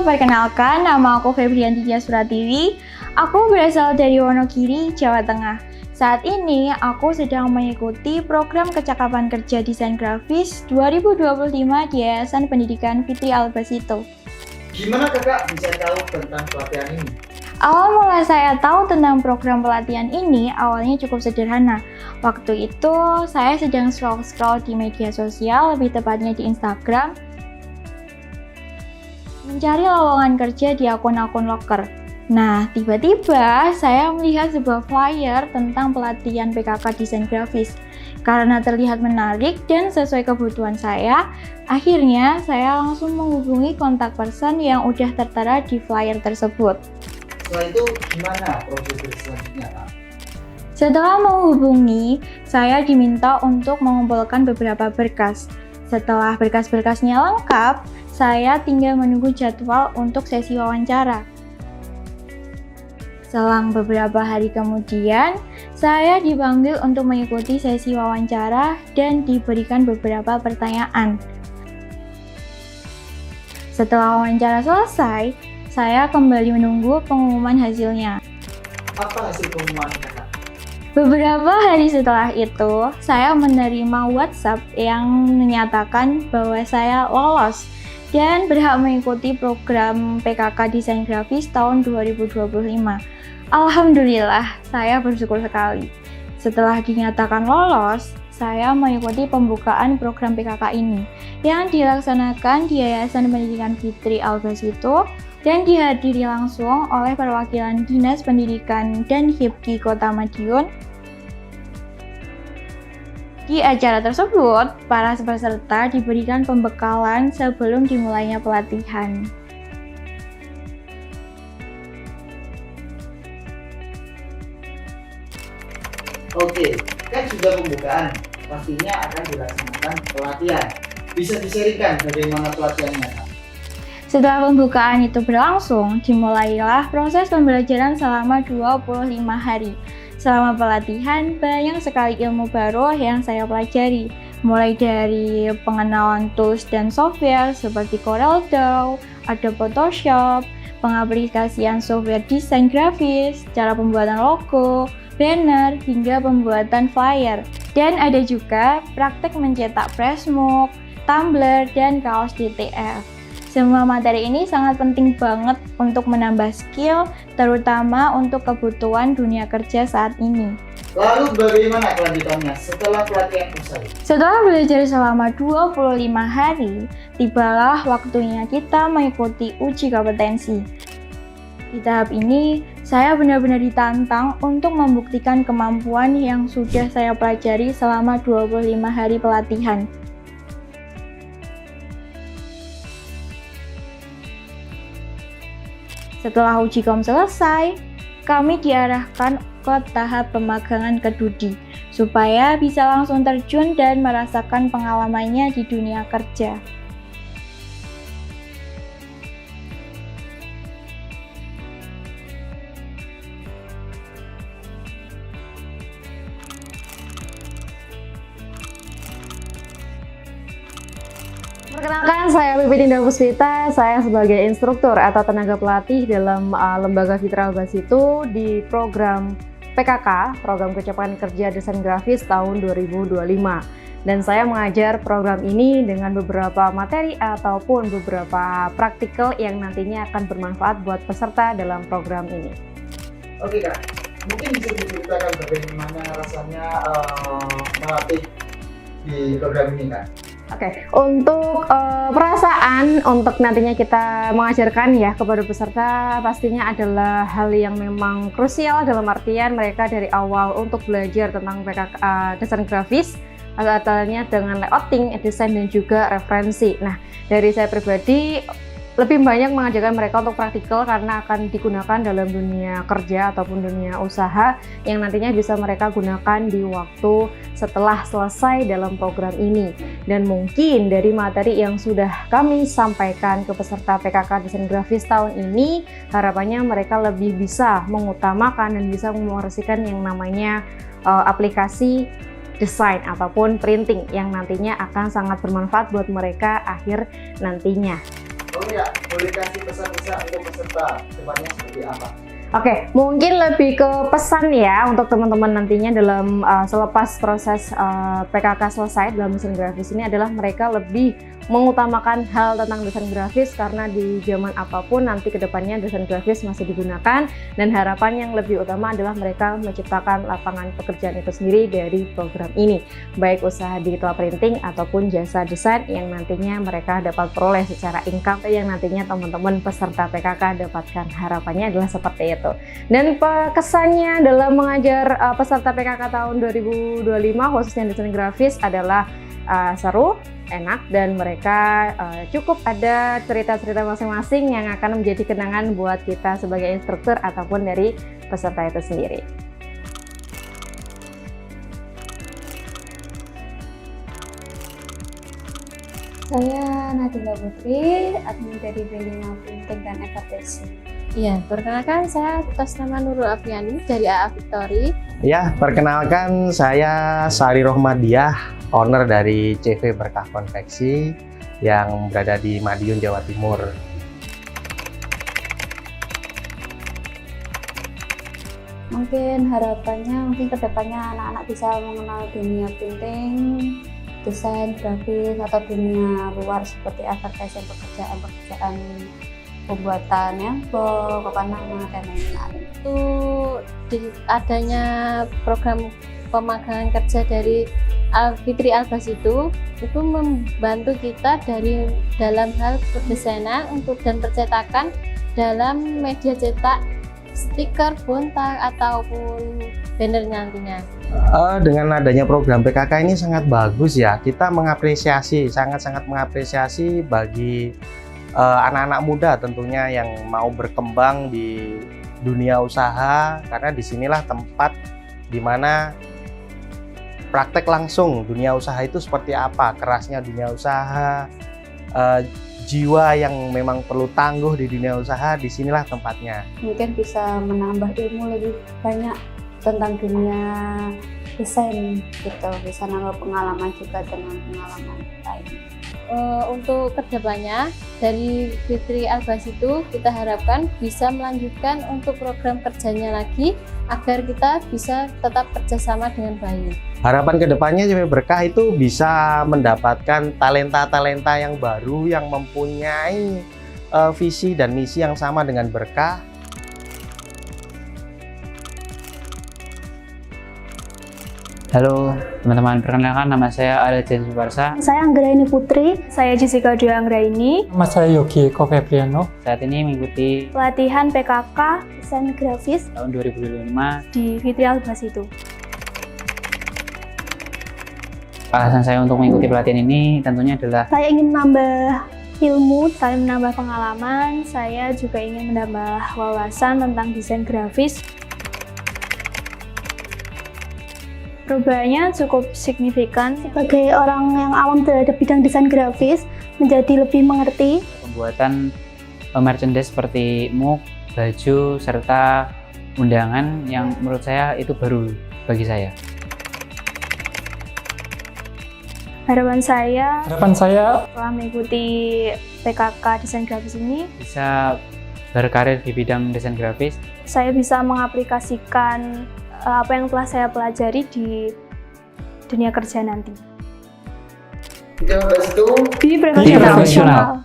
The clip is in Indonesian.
perkenalkan, nama aku Febrianti Suratiwi. Aku berasal dari Wonogiri, Jawa Tengah. Saat ini, aku sedang mengikuti program Kecakapan Kerja Desain Grafis 2025 di Yayasan Pendidikan Fitri Albasito. Gimana kakak bisa tahu tentang pelatihan ini? Awal mula saya tahu tentang program pelatihan ini awalnya cukup sederhana. Waktu itu, saya sedang scroll di media sosial, lebih tepatnya di Instagram, mencari lowongan kerja di akun-akun loker. Nah, tiba-tiba saya melihat sebuah flyer tentang pelatihan PKK Desain Grafis. Karena terlihat menarik dan sesuai kebutuhan saya, akhirnya saya langsung menghubungi kontak person yang udah tertera di flyer tersebut. Setelah itu gimana prosedur selanjutnya, Kak? Setelah menghubungi, saya diminta untuk mengumpulkan beberapa berkas. Setelah berkas-berkasnya lengkap, saya tinggal menunggu jadwal untuk sesi wawancara. Selang beberapa hari kemudian, saya dipanggil untuk mengikuti sesi wawancara dan diberikan beberapa pertanyaan. Setelah wawancara selesai, saya kembali menunggu pengumuman hasilnya. Apa hasil pengumuman kakak? Beberapa hari setelah itu, saya menerima WhatsApp yang menyatakan bahwa saya lolos dan berhak mengikuti program PKK Desain Grafis tahun 2025. Alhamdulillah, saya bersyukur sekali. Setelah dinyatakan lolos, saya mengikuti pembukaan program PKK ini yang dilaksanakan di Yayasan Pendidikan Fitri Albasito dan dihadiri langsung oleh perwakilan Dinas Pendidikan dan HIPKI Kota Madiun. Di acara tersebut, para peserta diberikan pembekalan sebelum dimulainya pelatihan. Oke, kan sudah pembukaan, pastinya akan dilaksanakan pelatihan. Bisa di-sharingkan bagaimana pelatihannya, Kak? Setelah pembukaan itu berlangsung, dimulailah proses pembelajaran selama 25 hari. Selama pelatihan, banyak sekali ilmu baru yang saya pelajari, mulai dari pengenalan tools dan software seperti CorelDRAW, Adobe Photoshop, pengaplikasian software desain grafis, cara pembuatan logo, banner, hingga pembuatan flyer. Dan ada juga praktek mencetak pressbook, tumbler, dan kaos DTF. Semua materi ini sangat penting banget untuk menambah skill, terutama untuk kebutuhan dunia kerja saat ini. Lalu bagaimana kelanjutannya setelah pelatihan usai? Setelah belajar selama 25 hari, tibalah waktunya kita mengikuti uji kompetensi. Di tahap ini, saya benar-benar ditantang untuk membuktikan kemampuan yang sudah saya pelajari selama 25 hari pelatihan. Setelah uji kom selesai, kami diarahkan ke tahap pemagangan ke Dudi, supaya bisa langsung terjun dan merasakan pengalamannya di dunia kerja. Perkenalkan, saya Pipit Indah Puspita. Saya sebagai instruktur atau tenaga pelatih dalam Lembaga Fitri Albasito di program PKK, Program Kecakapan Kerja Desain Grafis tahun 2025. Dan saya mengajar program ini dengan beberapa materi ataupun beberapa praktikal yang nantinya akan bermanfaat buat peserta dalam program ini. Oke Kak, mungkin bisa diceritakan bagaimana rasanya melatih di program ini Kak? Oke, untuk perasaan untuk nantinya kita mengajarkan ya kepada peserta pastinya adalah hal yang memang krusial, dalam artian mereka dari awal untuk belajar tentang PKK desain grafis, asalnya dengan layouting, desain dan juga referensi. Nah, dari saya pribadi lebih banyak mengajarkan mereka untuk praktikal karena akan digunakan dalam dunia kerja ataupun dunia usaha yang nantinya bisa mereka gunakan di waktu setelah selesai dalam program ini. Dan mungkin dari materi yang sudah kami sampaikan ke peserta PKK Desain Grafis tahun ini, harapannya mereka lebih bisa mengutamakan dan bisa mengoperasikan yang namanya aplikasi desain ataupun printing yang nantinya akan sangat bermanfaat buat mereka akhir nantinya. Oke Kak, boleh kasih pesan-pesan untuk peserta depannya seperti apa? Oke, mungkin lebih ke pesan ya untuk teman-teman nantinya dalam selepas proses PKK selesai dalam desain grafis ini adalah mereka lebih mengutamakan hal tentang desain grafis karena di zaman apapun nanti kedepannya desain grafis masih digunakan, dan harapan yang lebih utama adalah mereka menciptakan lapangan pekerjaan itu sendiri dari program ini, baik usaha digital printing ataupun jasa desain yang nantinya mereka dapat peroleh secara income yang nantinya teman-teman peserta PKK dapatkan. Harapannya adalah seperti itu. Dan kesannya dalam mengajar peserta PKK tahun 2025 khususnya desain grafis adalah seru, enak, dan mereka cukup ada cerita-cerita masing-masing yang akan menjadi kenangan buat kita sebagai instruktur ataupun dari peserta itu sendiri. Saya Nadila Putri, admin dari B5 Printing dan Advertising. Iya, perkenalkan saya atas nama Nurul Afiani dari AA Victory. Ya, perkenalkan saya Sari Rohmadiah, owner dari CV Berkah Konveksi yang berada di Madiun, Jawa Timur. Mungkin harapannya kedepannya anak-anak bisa mengenal dunia printing, desain grafis, atau dunia luar seperti advertising, pekerjaan pembuatan handphone, pepanangan, dan lain-lain. Itu adanya program pemagangan kerja dari Fitri Albas itu membantu kita dari dalam hal perdesainan dan percetakan dalam media cetak, stiker, bontang, ataupun banner nantinya. Dengan adanya program PKK ini sangat bagus ya, kita mengapresiasi, sangat-sangat mengapresiasi bagi anak-anak muda tentunya yang mau berkembang di dunia usaha, karena disinilah tempat dimana praktek langsung dunia usaha itu seperti apa, kerasnya dunia usaha, jiwa yang memang perlu tangguh di dunia usaha, disinilah tempatnya. Mungkin bisa menambah ilmu lebih banyak tentang dunia desain gitu, bisa nambah pengalaman juga dengan pengalaman lain. Untuk kedepannya dari Fitri Albas itu kita harapkan bisa melanjutkan untuk program kerjanya lagi agar kita bisa tetap kerjasama dengan baik. Harapan kedepannya CV Berkah itu bisa mendapatkan talenta-talenta yang baru yang mempunyai visi dan misi yang sama dengan Berkah. Halo teman-teman, perkenalkan nama saya Adel Jen Suparsa. Saya Anggraini Putri. Saya Jessica Dwi Anggraini. Nama saya Yogi Eko Febriano. Saat ini mengikuti Pelatihan PKK Desain Grafis tahun 2025 di Fitri Albas itu. Alasan saya untuk mengikuti pelatihan ini tentunya adalah Saya ingin menambah ilmu, saya menambah pengalaman, saya juga ingin menambah wawasan tentang desain grafis. Perubahannya cukup signifikan. Sebagai orang yang awam terhadap bidang desain grafis, menjadi lebih mengerti. pembuatan merchandise seperti mug, baju, serta undangan yang menurut saya itu baru bagi saya. Harapan saya Setelah mengikuti PKK desain grafis ini, Bisa berkarir di bidang desain grafis. saya bisa mengaplikasikan apa yang telah saya pelajari di dunia kerja nanti. Itu Be profesional.